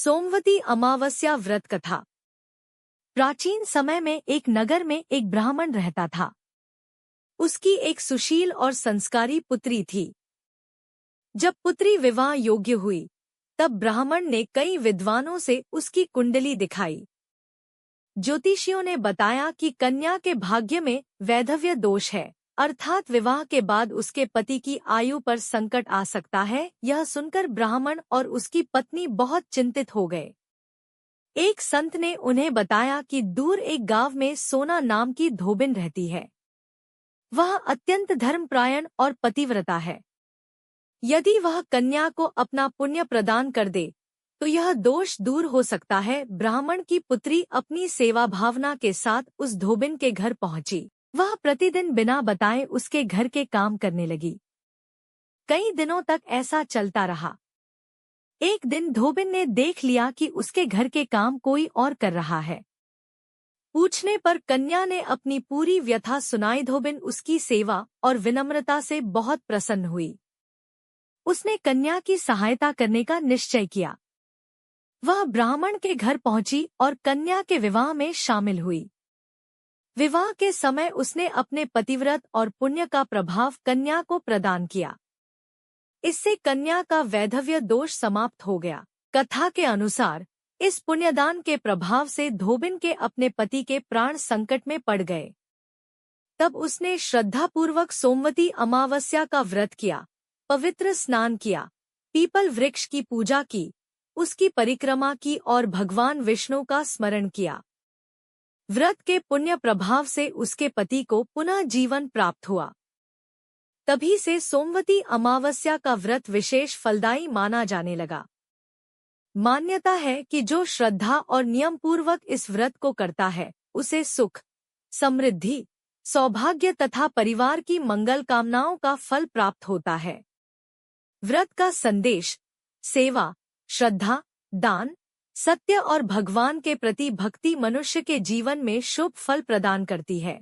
सोमवती अमावस्या व्रत कथा। प्राचीन समय में एक नगर में एक ब्राह्मण रहता था। उसकी एक सुशील और संस्कारी पुत्री थी। जब पुत्री विवाह योग्य हुई, तब ब्राह्मण ने कई विद्वानों से उसकी कुंडली दिखाई। ज्योतिषियों ने बताया कि कन्या के भाग्य में वैधव्य दोष है, अर्थात विवाह के बाद उसके पति की आयु पर संकट आ सकता है। यह सुनकर ब्राह्मण और उसकी पत्नी बहुत चिंतित हो गए। एक संत ने उन्हें बताया कि दूर एक गांव में सोना नाम की धोबिन रहती है। वह अत्यंत धर्मपरायण और पतिव्रता है। यदि वह कन्या को अपना पुण्य प्रदान कर दे तो यह दोष दूर हो सकता है। ब्राह्मण की पुत्री अपनी सेवा भावना के साथ उस धोबिन के घर पहुंची। वह प्रतिदिन बिना बताए उसके घर के काम करने लगी। कई दिनों तक ऐसा चलता रहा। एक दिन धोबिन ने देख लिया कि उसके घर के काम कोई और कर रहा है। पूछने पर कन्या ने अपनी पूरी व्यथा सुनाई। धोबिन उसकी सेवा और विनम्रता से बहुत प्रसन्न हुई। उसने कन्या की सहायता करने का निश्चय किया। वह ब्राह्मण के घर पहुंची और कन्या के विवाह में शामिल हुई। विवाह के समय उसने अपने पतिव्रत और पुण्य का प्रभाव कन्या को प्रदान किया। इससे कन्या का वैधव्य दोष समाप्त हो गया। कथा के अनुसार इस पुण्यदान के प्रभाव से धोबिन के अपने पति के प्राण संकट में पड़ गए। तब उसने श्रद्धापूर्वक सोमवती अमावस्या का व्रत किया, पवित्र स्नान किया, पीपल वृक्ष की पूजा की, उसकी परिक्रमा की और भगवान विष्णु का स्मरण किया। व्रत के पुण्य प्रभाव से उसके पति को पुनः जीवन प्राप्त हुआ। तभी से सोमवती अमावस्या का व्रत विशेष फलदायी माना जाने लगा। मान्यता है कि जो श्रद्धा और नियम पूर्वक इस व्रत को करता है, उसे सुख, समृद्धि, सौभाग्य तथा परिवार की मंगल कामनाओं का फल प्राप्त होता है। व्रत का संदेश: सेवा, श्रद्धा, दान, सत्य और भगवान के प्रति भक्ति मनुष्य के जीवन में शुभ फल प्रदान करती है।